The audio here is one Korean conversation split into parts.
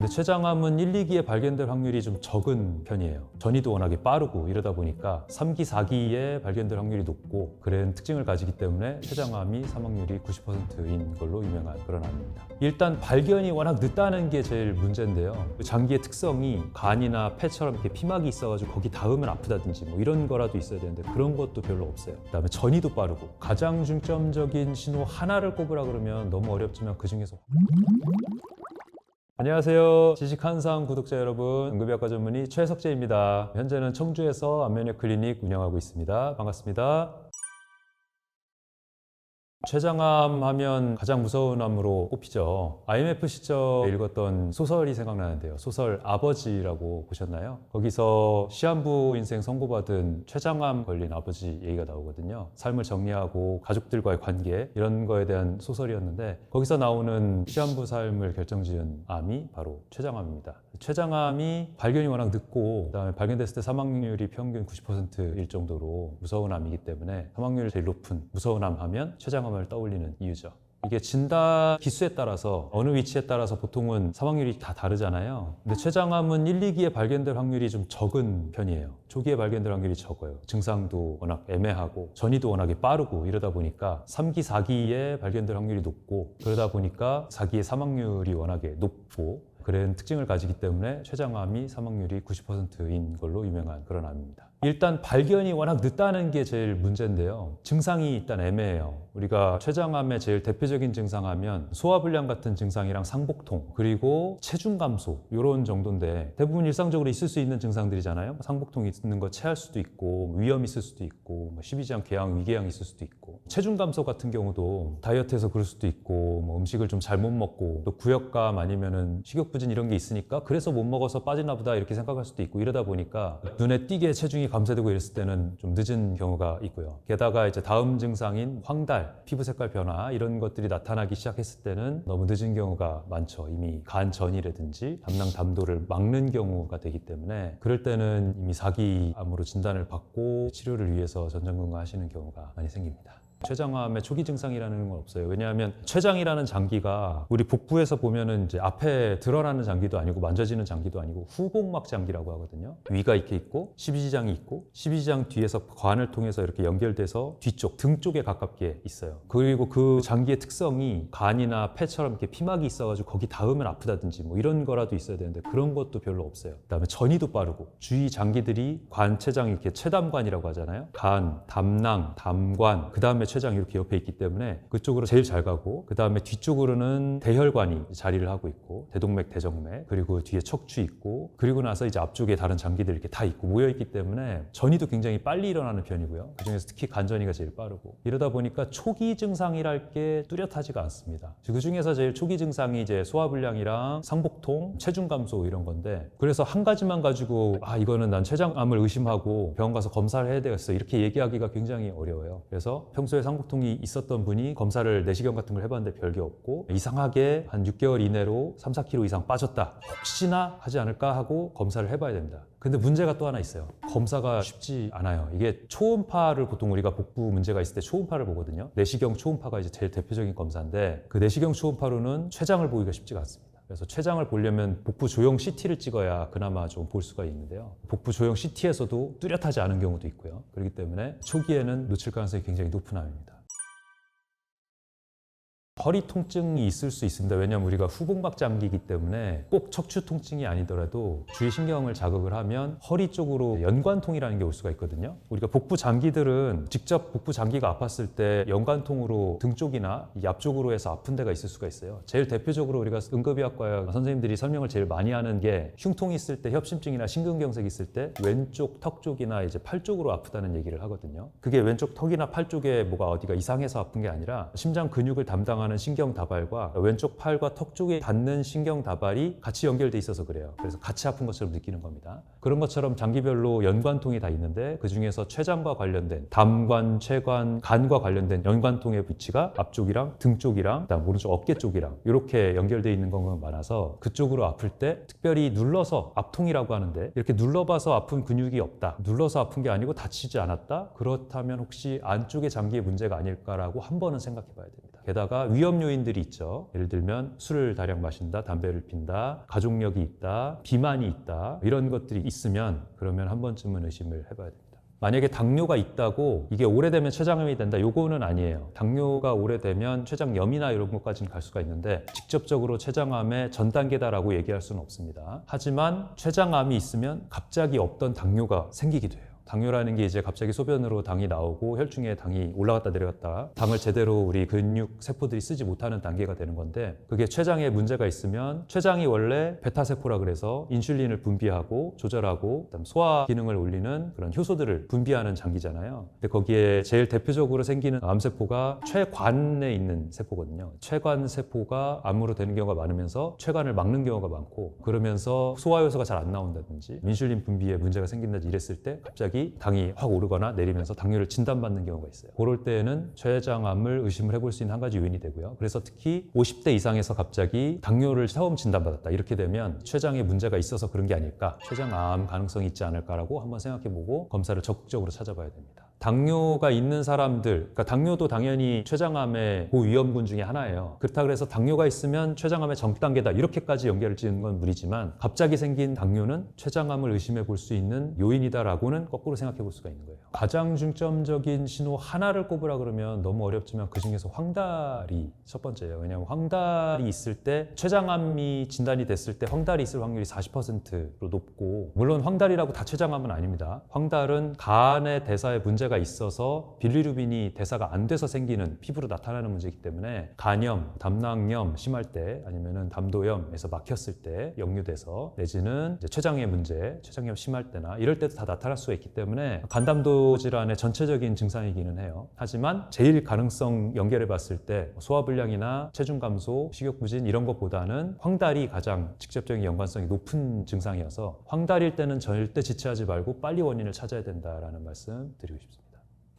근데 췌장암은 1, 2기에 발견될 확률이 좀 적은 편이에요. 전이도 워낙에 빠르고 이러다 보니까 3기, 4기에 발견될 확률이 높고 그런 특징을 가지기 때문에 췌장암이 사망률이 90%인 걸로 유명한 그런 암입니다. 일단 발견이 워낙 늦다는 게 제일 문제인데요. 장기의 특성이 간이나 폐처럼 이렇게 피막이 있어가지고 거기 닿으면 아프다든지 뭐 이런 거라도 있어야 되는데 그런 것도 별로 없어요. 그다음에 전이도 빠르고 가장 중점적인 신호 하나를 꼽으라 그러면 너무 어렵지만 그 중에서 안녕하세요. 지식한상 구독자 여러분, 응급의학과 전문의 최석재입니다. 현재는 청주에서 안면역 클리닉 운영하고 있습니다. 반갑습니다. 췌장암 하면 가장 무서운 암으로 꼽히죠. IMF 시절에 읽었던 소설이 생각나는데요. 소설 아버지라고 보셨나요? 거기서 시한부 인생 선고받은 췌장암 걸린 아버지 얘기가 나오거든요. 삶을 정리하고 가족들과의 관계 이런 거에 대한 소설이었는데 거기서 나오는 시한부 삶을 결정지은 암이 바로 췌장암입니다. 췌장암이 발견이 워낙 늦고 그다음에 발견됐을 때 사망률이 평균 90%일 정도로 무서운 암이기 때문에 사망률이 제일 높은 무서운 암 하면 췌장암을 떠올리는 이유죠. 이게 진단 기수에 따라서 어느 위치에 따라서 보통은 사망률이 다 다르잖아요. 근데 췌장암은 1, 2기에 발견될 확률이 좀 적은 편이에요. 초기에 발견될 확률이 적어요. 증상도 워낙 애매하고 전이도 워낙에 빠르고 이러다 보니까 3기, 4기에 발견될 확률이 높고 그러다 보니까 4기의 사망률이 워낙에 높고 그런 특징을 가지기 때문에 췌장암이 사망률이 90%인 걸로 유명한 그런 암입니다. 일단 발견이 워낙 늦다는 게 제일 문제인데요. 증상이 일단 애매해요. 우리가 췌장암의 제일 대표적인 증상 하면 소화불량 같은 증상이랑 상복통 그리고 체중 감소 이런 정도인데 대부분 일상적으로 있을 수 있는 증상들이잖아요. 상복통이 있는 거 체할 수도 있고 위염이 있을 수도 있고 12지장 궤양, 위궤양이 있을 수도 있고 체중 감소 같은 경우도 다이어트해서 그럴 수도 있고 음식을 좀 잘못 먹고 또 구역감 아니면은 식욕부진 이런 게 있으니까 그래서 못 먹어서 빠지나 보다 이렇게 생각할 수도 있고 이러다 보니까 눈에 띄게 체중이 감소되고 이랬을 때는 좀 늦은 경우가 있고요. 게다가 이제 다음 증상인 황달, 피부 색깔 변화 이런 것들이 나타나기 시작했을 때는 너무 늦은 경우가 많죠. 이미 간 전이라든지 담낭 담도를 막는 경우가 되기 때문에 그럴 때는 이미 4기 암으로 진단을 받고 치료를 위해서 전전긍긍하시는 경우가 많이 생깁니다. 췌장암의 초기 증상이라는 건 없어요. 왜냐하면 췌장이라는 장기가 우리 복부에서 보면은 이제 앞에 드러나는 장기도 아니고 만져지는 장기도 아니고 후복막 장기라고 하거든요. 위가 이렇게 있고 12지장이 있고 12지장 뒤에서 관을 통해서 이렇게 연결돼서 뒤쪽 등 쪽에 가깝게 있어요. 그리고 그 장기의 특성이 간이나 폐처럼 이렇게 피막이 있어가지고 거기 닿으면 아프다든지 뭐 이런 거라도 있어야 되는데 그런 것도 별로 없어요. 그다음에 전이도 빠르고 주위 장기들이 관, 췌장이 이렇게 췌담관이라고 하잖아요. 간, 담낭, 담관 그다음에 췌장이 이렇게 옆에 있기 때문에 그쪽으로 제일 잘 가고 그 다음에 뒤쪽으로는 대혈관이 자리를 하고 있고 대동맥, 대정맥 그리고 뒤에 척추 있고 그리고 나서 이제 앞쪽에 다른 장기들 이렇게 다 있고 모여있기 때문에 전이도 굉장히 빨리 일어나는 편이고요. 그중에서 특히 간전이가 제일 빠르고 이러다 보니까 초기 증상이랄 게 뚜렷하지가 않습니다. 그중에서 제일 초기 증상이 이제 소화불량이랑 상복통, 체중 감소 이런 건데 그래서 한 가지만 가지고 이거는 난 췌장암을 의심하고 병원 가서 검사를 해야 되겠어 이렇게 얘기하기가 굉장히 어려워요. 그래서 평소에 상복통이 있었던 분이 검사를 내시경 같은 걸 해봤는데 별게 없고 이상하게 한 6개월 이내로 3, 4kg 이상 빠졌다. 혹시나 하지 않을까 하고 검사를 해봐야 됩니다. 근데 문제가 또 하나 있어요. 검사가 쉽지 않아요. 이게 초음파를 보통 우리가 복부 문제가 있을 때 초음파를 보거든요. 내시경 초음파가 이제 제일 대표적인 검사인데 그 내시경 초음파로는 췌장을 보기가 쉽지가 않습니다. 그래서 췌장을 보려면 복부 조형 CT를 찍어야 그나마 좀 볼 수가 있는데요. 복부 조형 CT에서도 뚜렷하지 않은 경우도 있고요. 그렇기 때문에 초기에는 놓칠 가능성이 굉장히 높은 암입니다. 허리 통증이 있을 수 있습니다. 왜냐하면 우리가 후복막 장기이기 때문에 꼭 척추 통증이 아니더라도 주위 신경을 자극을 하면 허리 쪽으로 연관통이라는 게 올 수가 있거든요. 우리가 복부 장기들은 직접 복부 장기가 아팠을 때 연관통으로 등 쪽이나 이 앞쪽으로 해서 아픈 데가 있을 수가 있어요. 제일 대표적으로 우리가 응급의학과 선생님들이 설명을 제일 많이 하는 게 흉통이 있을 때 협심증이나 심근경색이 있을 때 왼쪽 턱 쪽이나 이제 팔 쪽으로 아프다는 얘기를 하거든요. 그게 왼쪽 턱이나 팔 쪽에 뭐가 어디가 이상해서 아픈 게 아니라 심장 근육을 담당하는 신경 다발과 왼쪽 팔과 턱 쪽에 닿는 신경 다발이 같이 연결돼 있어서 그래요. 그래서 같이 아픈 것처럼 느끼는 겁니다. 그런 것처럼 장기별로 연관통이 다 있는데 그 중에서 췌장과 관련된 담관, 췌관, 간과 관련된 연관통의 위치가 앞쪽이랑 등 쪽이랑 그다음 오른쪽 어깨 쪽이랑 이렇게 연결돼 있는 경우가 많아서 그쪽으로 아플 때 특별히 눌러서 압통이라고 하는데 이렇게 눌러봐서 아픈 근육이 없다. 눌러서 아픈 게 아니고 다치지 않았다. 그렇다면 혹시 안쪽의 장기의 문제가 아닐까라고 한 번은 생각해 봐야 됩니다. 게다가 위험 요인들이 있죠. 예를 들면 술을 다량 마신다, 담배를 핀다, 가족력이 있다, 비만이 있다, 이런 것들이 있으면 그러면 한 번쯤은 의심을 해봐야 됩니다. 만약에 당뇨가 있다고 이게 오래되면 췌장암이 된다, 요거는 아니에요. 당뇨가 오래되면 췌장염이나 이런 것까지는 갈 수가 있는데 직접적으로 췌장암의 전 단계다라고 얘기할 수는 없습니다. 하지만 췌장암이 있으면 갑자기 없던 당뇨가 생기기도 해요. 당뇨라는 게 이제 갑자기 소변으로 당이 나오고 혈중에 당이 올라갔다 내려갔다, 당을 제대로 우리 근육 세포들이 쓰지 못하는 단계가 되는 건데, 그게 췌장에 문제가 있으면 췌장이 원래 베타세포라 그래서 인슐린을 분비하고 조절하고 그다음 소화 기능을 올리는 그런 효소들을 분비하는 장기잖아요. 근데 거기에 제일 대표적으로 생기는 암세포가 췌관에 있는 세포거든요. 췌관 세포가 암으로 되는 경우가 많으면서 췌관을 막는 경우가 많고, 그러면서 소화 효소가 잘 안 나온다든지 인슐린 분비에 문제가 생긴다든지 이랬을 때 갑자기 당이 확 오르거나 내리면서 당뇨를 진단받는 경우가 있어요. 그럴 때에는 췌장암을 의심을 해볼 수 있는 한 가지 요인이 되고요. 그래서 특히 50대 이상에서 갑자기 당뇨를 처음 진단받았다, 이렇게 되면 췌장에 문제가 있어서 그런 게 아닐까, 췌장암 가능성이 있지 않을까라고 한번 생각해보고 검사를 적극적으로 찾아봐야 됩니다. 당뇨가 있는 사람들, 그러니까 당뇨도 당연히 췌장암의 고위험군 중에 하나예요. 그렇다 그래서 당뇨가 있으면 췌장암의 정단계다, 이렇게까지 연결을 지는 건 무리지만 갑자기 생긴 당뇨는 췌장암을 의심해 볼 수 있는 요인이다라고는 거꾸로 생각해 볼 수가 있는 거예요. 가장 중점적인 신호 하나를 꼽으라 그러면 너무 어렵지만 그 중에서 황달이 첫 번째예요. 왜냐하면 황달이 있을 때, 췌장암이 진단이 됐을 때 황달이 있을 확률이 40%로 높고, 물론 황달이라고 다 췌장암은 아닙니다. 황달은 간의 대사에 문제가 있어서 빌리루빈이 대사가 안 돼서 생기는, 피부로 나타나는 문제이기 때문에 간염, 담낭염 심할 때, 아니면은 담도염에서 막혔을 때 역류돼서, 내지는 이제 췌장의 문제, 췌장염 심할 때나 이럴 때도 다 나타날 수가 있기 때문에 간담도 질환의 전체적인 증상이기는 해요. 하지만 제일 가능성 연결해 봤을 때 소화불량이나 체중 감소, 식욕 부진 이런 것보다는 황달이 가장 직접적인 연관성이 높은 증상이어서, 황달일 때는 절대 지체하지 말고 빨리 원인을 찾아야 된다라는 말씀 드리고 싶습니다.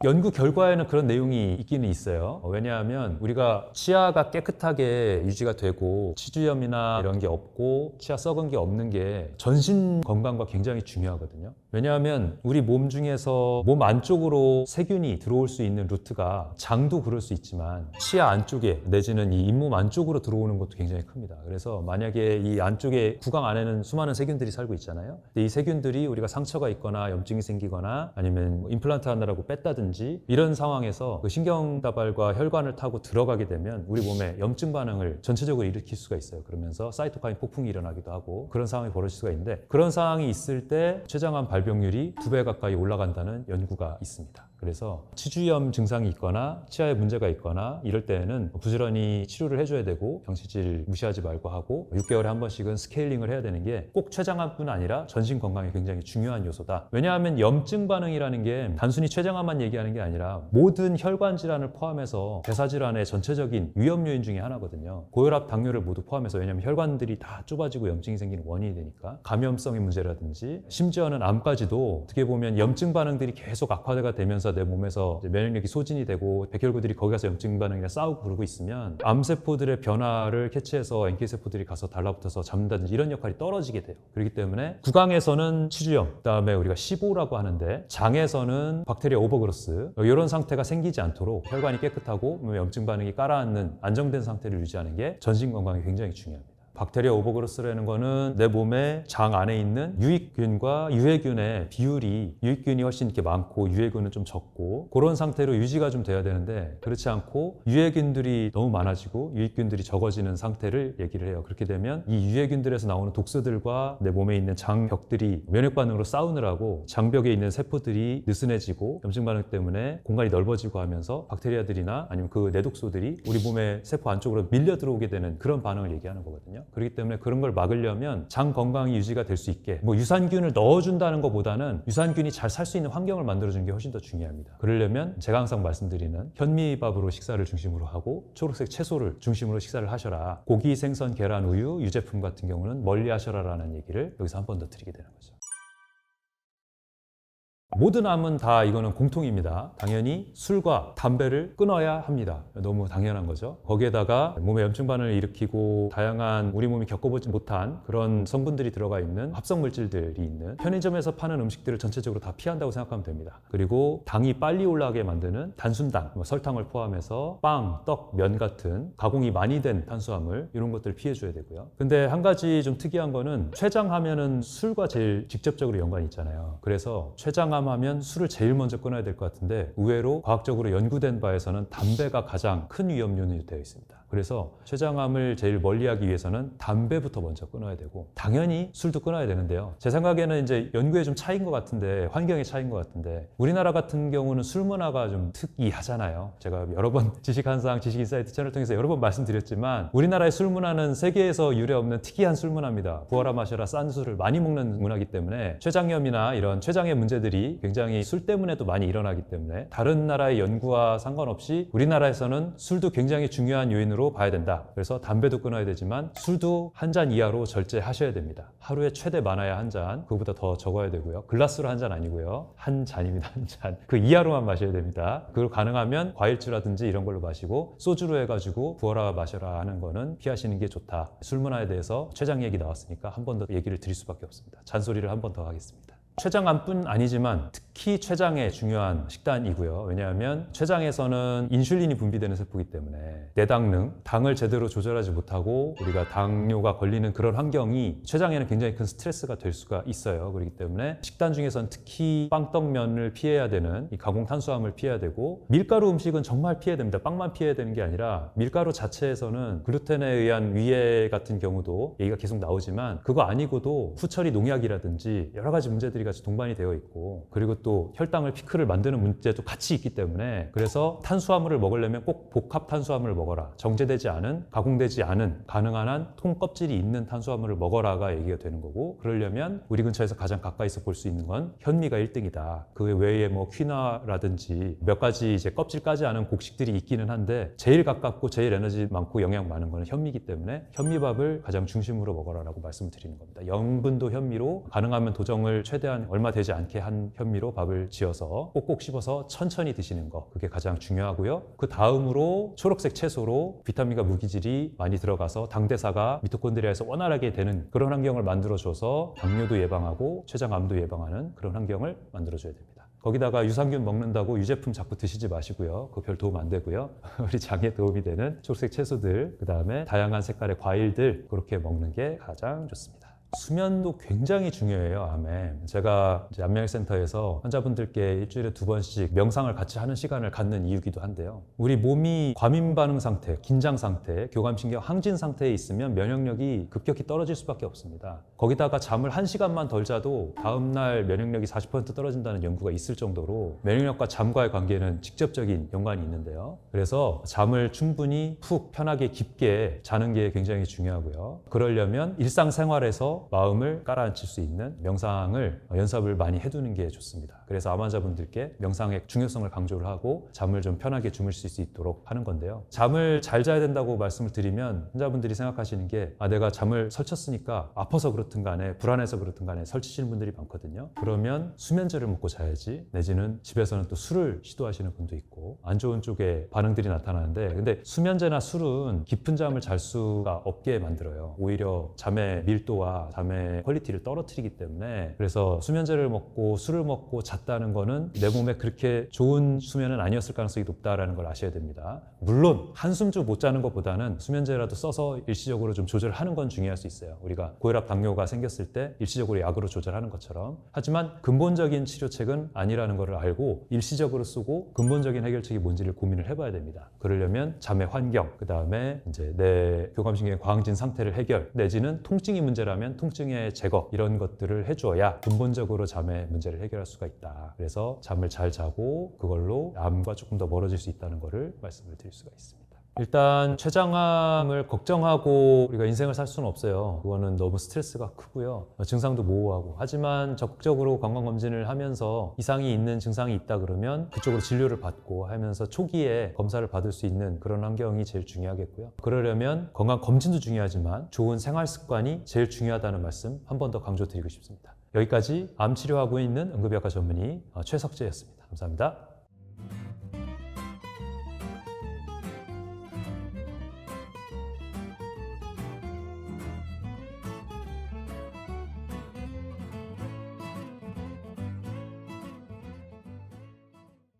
연구 결과에는 그런 내용이 있기는 있어요. 왜냐하면 우리가 치아가 깨끗하게 유지가 되고 치주염이나 이런 게 없고 치아 썩은 게 없는 게 전신 건강과 굉장히 중요하거든요. 왜냐하면 우리 몸 중에서 몸 안쪽으로 세균이 들어올 수 있는 루트가, 장도 그럴 수 있지만 치아 안쪽에 내지는 이 잇몸 안쪽으로 들어오는 것도 굉장히 큽니다. 그래서 만약에 이 안쪽에, 구강 안에는 수많은 세균들이 살고 있잖아요. 근데 이 세균들이 우리가 상처가 있거나 염증이 생기거나 아니면 임플란트 하느라고 뺐다든지 이런 상황에서 그 신경다발과 혈관을 타고 들어가게 되면 우리 몸에 염증 반응을 전체적으로 일으킬 수가 있어요. 그러면서 사이토카인 폭풍이 일어나기도 하고 그런 상황이 벌어질 수가 있는데, 그런 상황이 있을 때 췌장암 발병률이 2배 가까이 올라간다는 연구가 있습니다. 그래서 치주염 증상이 있거나 치아에 문제가 있거나 이럴 때에는 부지런히 치료를 해줘야 되고, 병실질 무시하지 말고 하고 6개월에 한 번씩은 스케일링을 해야 되는 게 꼭 췌장암뿐 아니라 전신 건강에 굉장히 중요한 요소다. 왜냐하면 염증 반응이라는 게 단순히 췌장암만 얘기하는 게 아니라 모든 혈관 질환을 포함해서 대사질환의 전체적인 위험 요인 중에 하나거든요. 고혈압, 당뇨를 모두 포함해서, 왜냐하면 혈관들이 다 좁아지고 염증이 생기는 원인이 되니까. 감염성의 문제라든지 심지어는 암까지도 어떻게 보면 염증 반응들이 계속 악화가 되면서 내 몸에서 면역력이 소진이 되고 백혈구들이 거기 가서 염증 반응이랑 싸우고 그러고 있으면 암세포들의 변화를 캐치해서 NK세포들이 가서 달라붙어서 잡는다든지 이런 역할이 떨어지게 돼요. 그렇기 때문에 구강에서는 치주염, 그다음에 우리가 시보라고 하는데, 장에서는 박테리아 오버그로스, 이런 상태가 생기지 않도록 혈관이 깨끗하고 염증 반응이 깔아앉는 안정된 상태를 유지하는 게 전신 건강에 굉장히 중요합니다. 박테리아 오버그로스라는 거는 내 몸에 장 안에 있는 유익균과 유해균의 비율이, 유익균이 훨씬 이렇게 많고 유해균은 좀 적고 그런 상태로 유지가 좀 돼야 되는데, 그렇지 않고 유해균들이 너무 많아지고 유익균들이 적어지는 상태를 얘기를 해요. 그렇게 되면 이 유해균들에서 나오는 독소들과 내 몸에 있는 장벽들이 면역 반응으로 싸우느라고 장벽에 있는 세포들이 느슨해지고 염증 반응 때문에 공간이 넓어지고 하면서 박테리아들이나 아니면 그 내독소들이 우리 몸의 세포 안쪽으로 밀려 들어오게 되는 그런 반응을 얘기하는 거거든요. 그렇기 때문에 그런 걸 막으려면 장 건강이 유지가 될 수 있게 유산균을 넣어준다는 것보다는 유산균이 잘 살 수 있는 환경을 만들어주는 게 훨씬 더 중요합니다. 그러려면 제가 항상 말씀드리는 현미밥으로 식사를 중심으로 하고 초록색 채소를 중심으로 식사를 하셔라, 고기, 생선, 계란, 우유, 유제품 같은 경우는 멀리 하셔라라는 얘기를 여기서 한 번 더 드리게 되는 거죠. 모든 암은 다 이거는 공통입니다. 당연히 술과 담배를 끊어야 합니다. 너무 당연한 거죠. 거기에다가 몸에 염증 반응을 일으키고 다양한 우리 몸이 겪어보지 못한 그런 성분들이 들어가 있는 합성 물질들이 있는 편의점에서 파는 음식들을 전체적으로 다 피한다고 생각하면 됩니다. 그리고 당이 빨리 올라가게 만드는 단순당, 설탕을 포함해서 빵, 떡, 면 같은 가공이 많이 된 탄수화물 이런 것들을 피해줘야 되고요. 근데 한 가지 좀 특이한 거는 췌장하면은 술과 제일 직접적으로 연관이 있잖아요. 그래서 췌장암 하면 술을 제일 먼저 끊어야 될 것 같은데 의외로 과학적으로 연구된 바에서는 담배가 가장 큰 위험 요인이 되어 있습니다. 그래서 췌장암을 제일 멀리하기 위해서는 담배부터 먼저 끊어야 되고 당연히 술도 끊어야 되는데요. 제 생각에는 이제 연구에 좀 차이인 것 같은데 환경의 차이인 것 같은데 우리나라 같은 경우는 술 문화가 좀 특이하잖아요. 제가 여러 번 지식한상 지식인사이트 채널을 통해서 여러 번 말씀드렸지만 우리나라의 술 문화는 세계에서 유례 없는 특이한 술 문화입니다. 부어라 마셔라 싼 술을 많이 먹는 문화이기 때문에 췌장염이나 이런 췌장의 문제들이 굉장히 술 때문에도 많이 일어나기 때문에 다른 나라의 연구와 상관없이 우리나라에서는 술도 굉장히 중요한 요인으로 봐야 된다. 그래서 담배도 끊어야 되지만 술도 한 잔 이하로 절제하셔야 됩니다. 하루에 최대 많아야 한 잔, 그거보다 더 적어야 되고요. 글라스로 한 잔 아니고요. 한 잔입니다. 한 잔. 그 이하로만 마셔야 됩니다. 그걸 가능하면 과일주라든지 이런 걸로 마시고 소주로 해가지고 부어라 마셔라 하는 거는 피하시는 게 좋다. 술 문화에 대해서 췌장 얘기 나왔으니까 한 번 더 얘기를 드릴 수밖에 없습니다. 잔소리를 한 번 더 하겠습니다. 췌장암뿐 아니지만 특히 췌장에 중요한 식단이고요. 왜냐하면 췌장에서는 인슐린이 분비되는 세포이기 때문에 내당능, 당을 제대로 조절하지 못하고 우리가 당뇨가 걸리는 그런 환경이 췌장에는 굉장히 큰 스트레스가 될 수가 있어요. 그렇기 때문에 식단 중에서는 특히 빵, 떡, 면을 피해야 되는 이 가공 탄수화물을 피해야 되고 밀가루 음식은 정말 피해야 됩니다. 빵만 피해야 되는 게 아니라 밀가루 자체에서는 글루텐에 의한 위해 같은 경우도 얘기가 계속 나오지만 그거 아니고도 후처리 농약이라든지 여러 가지 문제들이 같이 동반이 되어 있고 그리고 또 혈당을 피크를 만드는 문제도 같이 있기 때문에 그래서 탄수화물을 먹으려면 꼭 복합 탄수화물을 먹어라. 정제되지 않은, 가공되지 않은 가능한 한 통껍질이 있는 탄수화물을 먹어라가 얘기가 되는 거고 그러려면 우리 근처에서 가장 가까이서 볼 수 있는 건 현미가 1등이다. 그 외에 뭐 퀴나라든지 몇 가지 이제 껍질 까지 않은 곡식들이 있기는 한데 제일 가깝고 제일 에너지 많고 영양 많은 거는 현미이기 때문에 현미밥을 가장 중심으로 먹어라라고 말씀을 드리는 겁니다. 영분도 현미로 가능하면 도정을 최대한 얼마 되지 않게 한 현미로 밥을 지어서 꼭꼭 씹어서 천천히 드시는 거 그게 가장 중요하고요. 그 다음으로 초록색 채소로 비타민과 무기질이 많이 들어가서 당대사가 미토콘드리아에서 원활하게 되는 그런 환경을 만들어줘서 당뇨도 예방하고 췌장암도 예방하는 그런 환경을 만들어줘야 됩니다. 거기다가 유산균 먹는다고 유제품 자꾸 드시지 마시고요. 그거 별 도움 안 되고요. 우리 장에 도움이 되는 초록색 채소들, 그 다음에 다양한 색깔의 과일들 그렇게 먹는 게 가장 좋습니다. 수면도 굉장히 중요해요, 암에. 제가 이제 암명센터에서 환자분들께 일주일에 2번씩 명상을 같이 하는 시간을 갖는 이유기도 한데요. 우리 몸이 과민 반응 상태, 긴장 상태, 교감신경 항진 상태에 있으면 면역력이 급격히 떨어질 수밖에 없습니다. 거기다가 잠을 1시간만 덜 자도 다음날 면역력이 40% 떨어진다는 연구가 있을 정도로 면역력과 잠과의 관계는 직접적인 연관이 있는데요. 그래서 잠을 충분히 푹 편하게 깊게 자는 게 굉장히 중요하고요. 그러려면 일상생활에서 마음을 깔아앉힐 수 있는 명상을 연습을 많이 해두는 게 좋습니다. 그래서 암 환자분들께 명상의 중요성을 강조를 하고 잠을 좀 편하게 주무실 수 있도록 하는 건데요. 잠을 잘 자야 된다고 말씀을 드리면 환자분들이 생각하시는 게 내가 잠을 설쳤으니까 아파서 그렇든 간에 불안해서 그렇든 간에 설치시는 분들이 많거든요. 그러면 수면제를 먹고 자야지 내지는 집에서는 또 술을 시도하시는 분도 있고 안 좋은 쪽에 반응들이 나타나는데 근데 수면제나 술은 깊은 잠을 잘 수가 없게 만들어요. 오히려 잠의 밀도와 잠의 퀄리티를 떨어뜨리기 때문에 그래서 수면제를 먹고 술을 먹고 잤다는 거는 내 몸에 그렇게 좋은 수면은 아니었을 가능성이 높다라는 걸 아셔야 됩니다. 물론 한숨도 못 자는 것보다는 수면제라도 써서 일시적으로 좀 조절하는 건 중요할 수 있어요. 우리가 고혈압 당뇨가 생겼을 때 일시적으로 약으로 조절하는 것처럼 하지만 근본적인 치료책은 아니라는 걸 알고 일시적으로 쓰고 근본적인 해결책이 뭔지를 고민을 해봐야 됩니다. 그러려면 잠의 환경, 그 다음에 이제 내 교감신경의 과항진 상태를 해결 내지는 통증이 문제라면 통증의 제거 이런 것들을 해줘야 근본적으로 잠의 문제를 해결할 수가 있다. 그래서 잠을 잘 자고 그걸로 암과 조금 더 멀어질 수 있다는 것을 말씀을 드릴 수가 있습니다. 일단 췌장암을 걱정하고 우리가 인생을 살 수는 없어요. 그거는 너무 스트레스가 크고요. 증상도 모호하고. 하지만 적극적으로 건강검진을 하면서 이상이 있는 증상이 있다 그러면 그쪽으로 진료를 받고 하면서 초기에 검사를 받을 수 있는 그런 환경이 제일 중요하겠고요. 그러려면 건강검진도 중요하지만 좋은 생활 습관이 제일 중요하다는 말씀 한 번 더 강조드리고 싶습니다. 여기까지 암 치료하고 있는 응급의학과 전문의 최석재였습니다. 감사합니다.